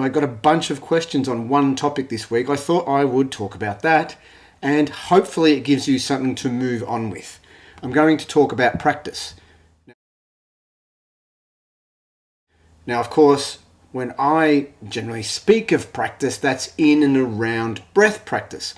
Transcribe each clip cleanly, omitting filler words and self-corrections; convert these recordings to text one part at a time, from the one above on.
I got a bunch of questions on one topic this week. I thought I would talk about that, and hopefully it gives you something to move on with. I'm going to talk about practice. Now, of course, when I generally speak of practice, that's in and around breath practice,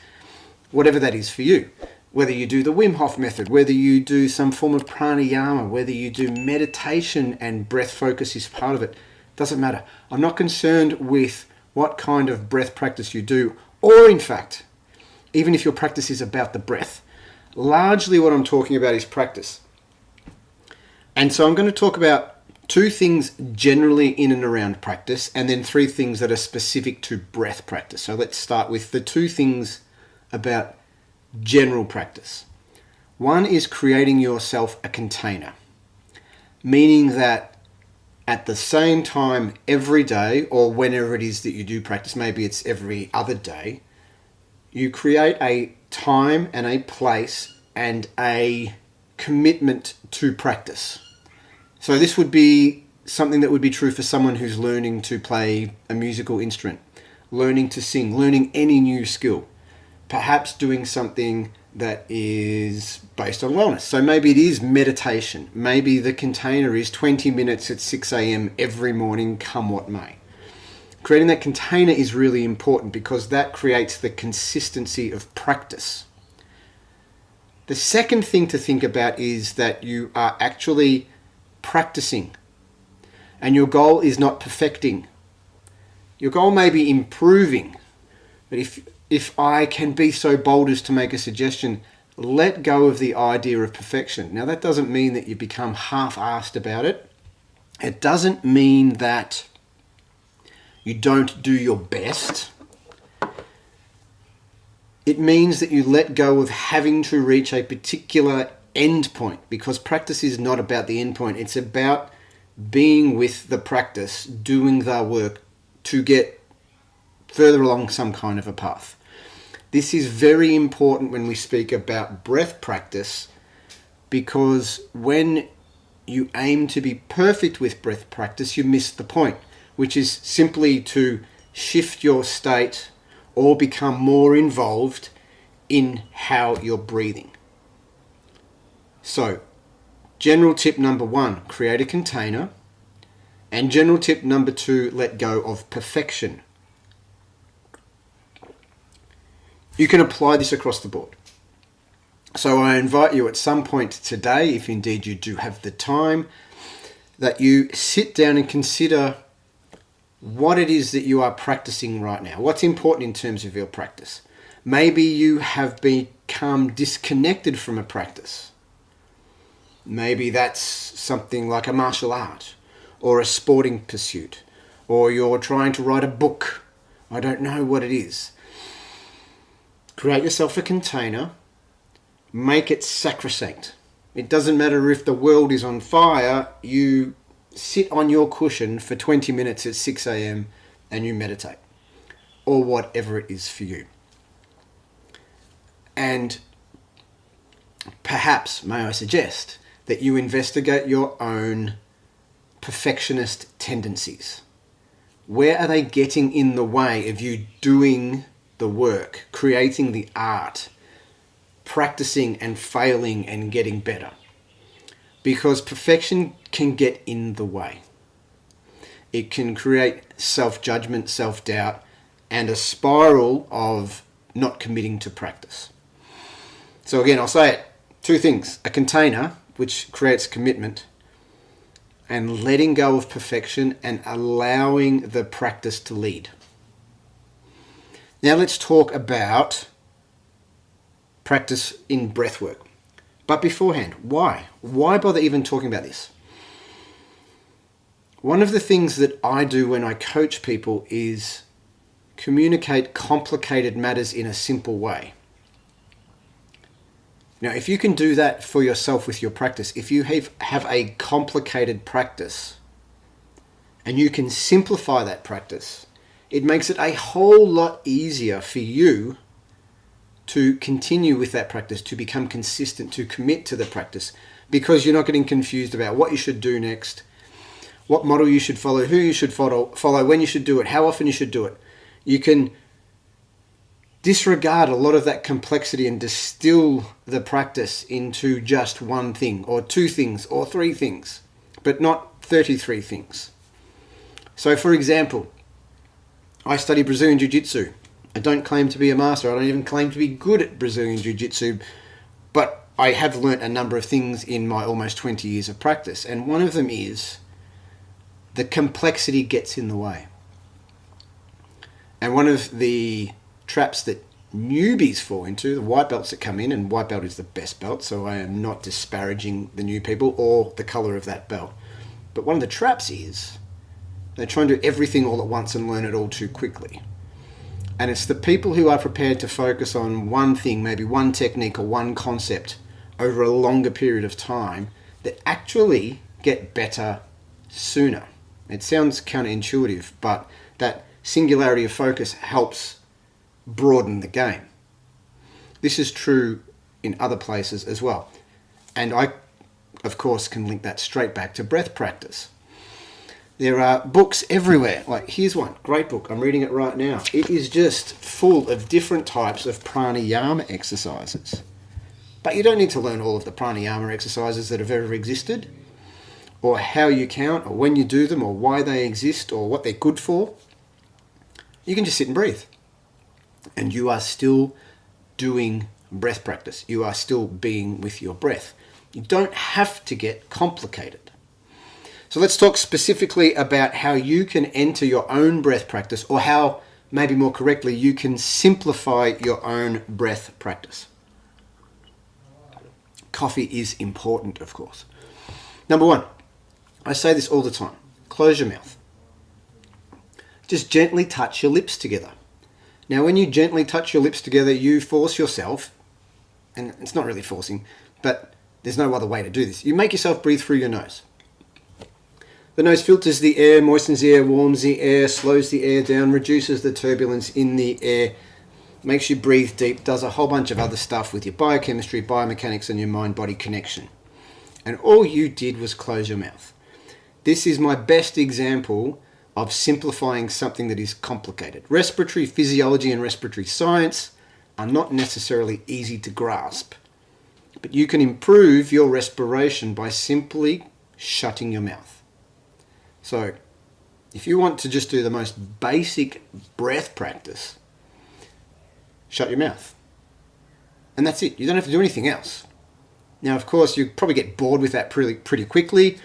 whatever that is for you. Whether you do the Wim Hof method, whether you do some form of pranayama, whether you do meditation and breath focus is part of it, doesn't matter. I'm not concerned with what kind of breath practice you do, or in fact, even if your practice is about the breath. Largely what I'm talking about is practice. And so I'm going to talk about 2 things generally in and around practice, and then 3 things that are specific to breath practice. So let's start with the 2 things about general practice. One is creating yourself a container, meaning that at the same time every day, or whenever it is that you do practice, maybe it's every other day, you create a time and a place and a commitment to practice. So this would be something that would be true for someone who's learning to play a musical instrument, learning to sing, learning any new skill, perhaps doing something that is based on wellness. So maybe it is meditation. Maybe the container is 20 minutes at 6 a.m. every morning, come what may. Creating that container is really important because that creates the consistency of practice. The second thing to think about is that you are actually practicing, and your goal is not perfecting. Your goal may be improving, but if I can be so bold as to make a suggestion, let go of the idea of perfection. Now, that doesn't mean that you become half-assed about it. It doesn't mean that you don't do your best. It means that you let go of having to reach a particular end point, because practice is not about the end point. It's about being with the practice, doing the work to get further along some kind of a path. This is very important when we speak about breath practice, because when you aim to be perfect with breath practice, you miss the point, which is simply to shift your state or become more involved in how you're breathing. So, general tip number 1, create a container. And general tip number 2, let go of perfection. You can apply this across the board. So I invite you at some point today, if indeed you do have the time, that you sit down and consider what it is that you are practicing right now. What's important in terms of your practice? Maybe you have become disconnected from a practice. Maybe that's something like a martial art or a sporting pursuit, or you're trying to write a book. I don't know what it is. Create yourself a container, make it sacrosanct. It doesn't matter if the world is on fire, you sit on your cushion for 20 minutes at 6 a.m. and you meditate, or whatever it is for you. And perhaps, may I suggest, that you investigate your own perfectionist tendencies. Where are they getting in the way of you doing the work, creating the art, practicing and failing and getting better? Because perfection can get in the way. It can create self-judgment, self-doubt, and a spiral of not committing to practice. So again, I'll say it. 2 things. A container, which creates commitment, and letting go of perfection and allowing the practice to lead. Now let's talk about practice in breathwork. But beforehand, why? Why bother even talking about this? One of the things that I do when I coach people is communicate complicated matters in a simple way. Now, if you can do that for yourself with your practice, if you have a complicated practice and you can simplify that practice, it makes it a whole lot easier for you to continue with that practice, to become consistent, to commit to the practice, because you're not getting confused about what you should do next, what model you should follow, who you should follow, when you should do it, how often you should do it. You can disregard a lot of that complexity and distill the practice into just one thing or two things or three things, but not 33 things. So for example, I study Brazilian Jiu-Jitsu. I don't claim to be a master. I don't even claim to be good at Brazilian Jiu-Jitsu, but I have learnt a number of things in my almost 20 years of practice. And one of them is the complexity gets in the way. And one of the traps that newbies fall into, the white belts that come in, and white belt is the best belt, so I am not disparaging the new people or the color of that belt. But one of the traps is they try and do everything all at once and learn it all too quickly. And it's the people who are prepared to focus on one thing, maybe one technique or one concept over a longer period of time that actually get better sooner. It sounds counterintuitive, but that singularity of focus helps broaden the game. This is true in other places as well. And I, of course, can link that straight back to breath practice. There are books everywhere. Like, here's one, great book. I'm reading it right now. It is just full of different types of pranayama exercises. But you don't need to learn all of the pranayama exercises that have ever existed, or how you count, or when you do them, or why they exist, or what they're good for. You can just sit and breathe. And you are still doing breath practice. You are still being with your breath. You don't have to get complicated. So let's talk specifically about how you can enter your own breath practice, or how, maybe more correctly, you can simplify your own breath practice. Coffee is important, of course. Number one, I say this all the time, close your mouth. Just gently touch your lips together. Now, when you gently touch your lips together, you force yourself, and it's not really forcing, but there's no other way to do this. You make yourself breathe through your nose. The nose filters the air, moistens the air, warms the air, slows the air down, reduces the turbulence in the air, makes you breathe deep, does a whole bunch of other stuff with your biochemistry, biomechanics, and your mind-body connection. And all you did was close your mouth. This is my best example of simplifying something that is complicated. Respiratory physiology and respiratory science are not necessarily easy to grasp, but you can improve your respiration by simply shutting your mouth. So, if you want to just do the most basic breath practice, shut your mouth. And that's it. You don't have to do anything else. Now, of course, you probably get bored with that pretty quickly.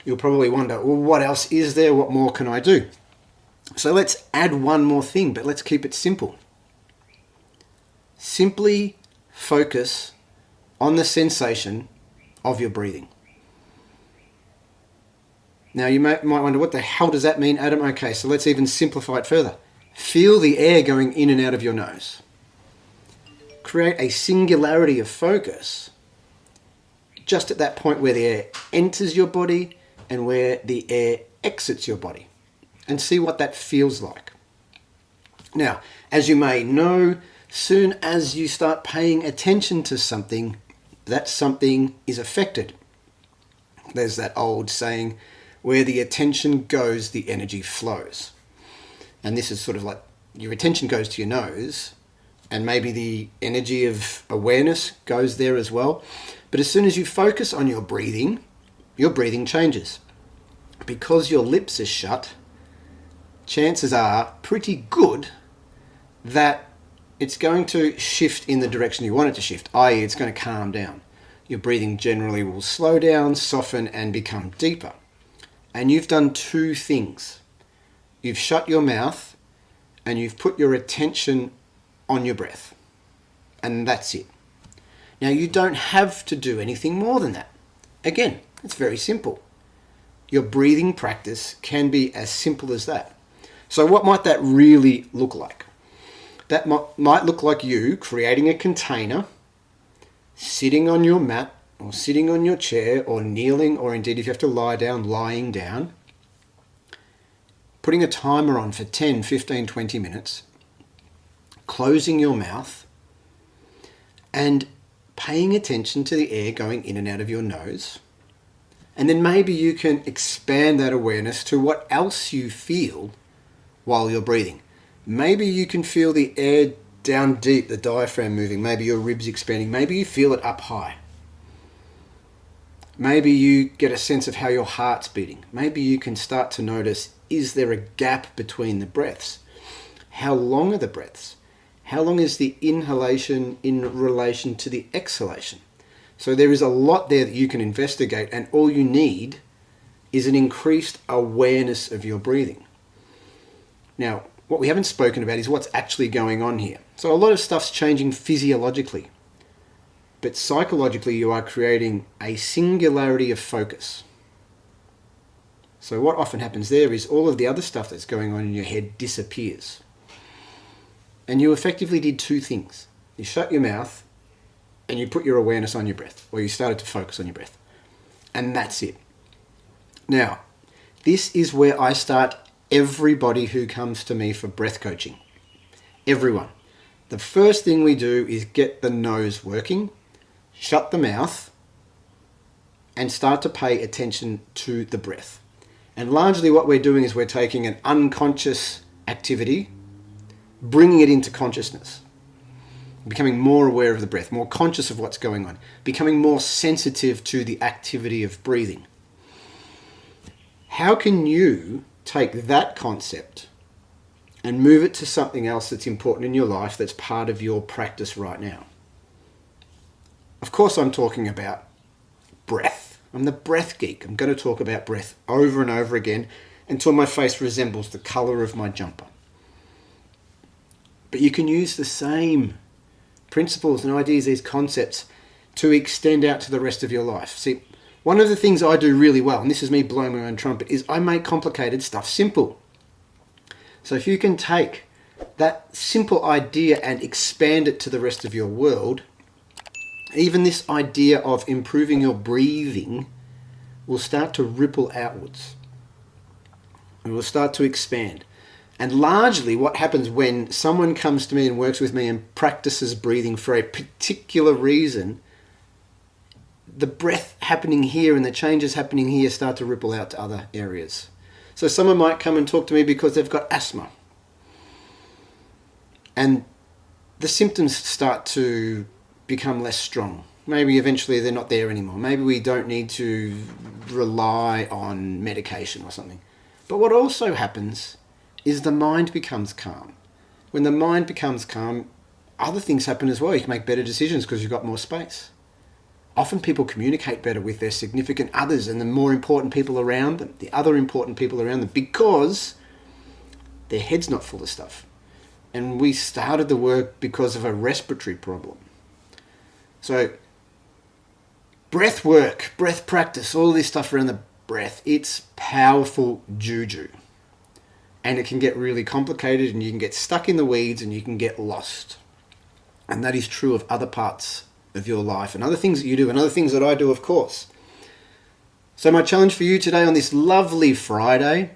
You'll probably wonder, well, what else is there? What more can I do? So let's add one more thing, but let's keep it simple. Simply focus on the sensation of your breathing. Now, you might wonder, what the hell does that mean, Adam? Okay, so let's even simplify it further. Feel the air going in and out of your nose. Create a singularity of focus just at that point where the air enters your body and where the air exits your body, and see what that feels like. Now, as you may know, soon as you start paying attention to something, that something is affected. There's that old saying, where the attention goes, the energy flows. And this is sort of like your attention goes to your nose, and maybe the energy of awareness goes there as well. But as soon as you focus on your breathing changes. Because your lips are shut, chances are pretty good that it's going to shift in the direction you want it to shift, i.e. it's going to calm down. Your breathing generally will slow down, soften, and become deeper. And you've done two things. You've shut your mouth and you've put your attention on your breath. And that's it. Now, you don't have to do anything more than that. Again, it's very simple. Your breathing practice can be as simple as that. So what might that really look like? That might look like you creating a container, sitting on your mat, or sitting on your chair, or kneeling, or indeed if you have to lie down, lying down, putting a timer on for 10, 15, 20 minutes, closing your mouth, and paying attention to the air going in and out of your nose, And then maybe you can expand that awareness to what else you feel while you're breathing. Maybe you can feel the air down deep, the diaphragm moving. Maybe your ribs expanding. Maybe you feel it up high. Maybe you get a sense of how your heart's beating. Maybe you can start to notice, is there a gap between the breaths? How long are the breaths? How long is the inhalation in relation to the exhalation? So there is a lot there that you can investigate, and all you need is an increased awareness of your breathing. Now, what we haven't spoken about is what's actually going on here. So a lot of stuff's changing physiologically, but psychologically you are creating a singularity of focus. So what often happens there is all of the other stuff that's going on in your head disappears. And you effectively did two things. You shut your mouth and you put your awareness on your breath, or you started to focus on your breath. And that's it. Now, this is where I start everybody who comes to me for breath coaching. Everyone. The first thing we do is get the nose working, shut the mouth, and start to pay attention to the breath. And largely what we're doing is we're taking an unconscious activity, bringing it into consciousness, becoming more aware of the breath, more conscious of what's going on, becoming more sensitive to the activity of breathing. How can you take that concept and move it to something else that's important in your life that's part of your practice right now? Of course, I'm talking about breath. I'm the breath geek. I'm going to talk about breath over and over again until my face resembles the color of my jumper. But you can use the same principles and ideas, these concepts, to extend out to the rest of your life. See, one of the things I do really well, and this is me blowing my own trumpet, is I make complicated stuff simple. So if you can take that simple idea and expand it to the rest of your world, even this idea of improving your breathing will start to ripple outwards. It will start to expand. And largely what happens when someone comes to me and works with me and practices breathing for a particular reason, the breath happening here and the changes happening here start to ripple out to other areas. So someone might come and talk to me because they've got asthma. And the symptoms start to become less strong. Maybe eventually they're not there anymore. Maybe we don't need to rely on medication or something. But what also happens is the mind becomes calm. When the mind becomes calm, other things happen as well. You can make better decisions because you've got more space. Often people communicate better with their significant others and the more important people around them, the other important people around them, because their head's not full of stuff. And we started the work because of a respiratory problem. So breath work, breath practice, all this stuff around the breath, it's powerful juju. And it can get really complicated and you can get stuck in the weeds and you can get lost. And that is true of other parts of your life and other things that you do and other things that I do, of course. So my challenge for you today on this lovely Friday,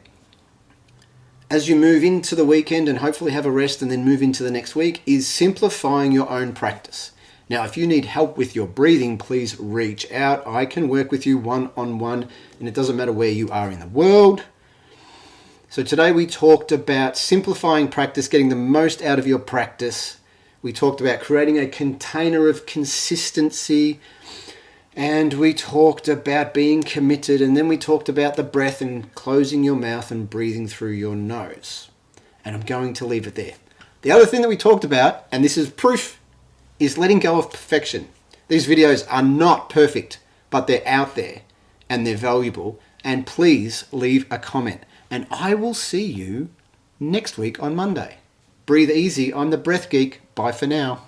as you move into the weekend and hopefully have a rest and then move into the next week, is simplifying your own practice. Now, if you need help with your breathing, please reach out. I can work with you one-on-one, and it doesn't matter where you are in the world. So today we talked about simplifying practice, getting the most out of your practice. We talked about creating a container of consistency, and we talked about being committed, and then we talked about the breath and closing your mouth and breathing through your nose. And I'm going to leave it there. The other thing that we talked about, and this is proof, is letting go of perfection. These videos are not perfect, but they're out there and they're valuable. And please leave a comment. And I will see you next week on Monday. Breathe easy. I'm the Breath Geek. Bye for now.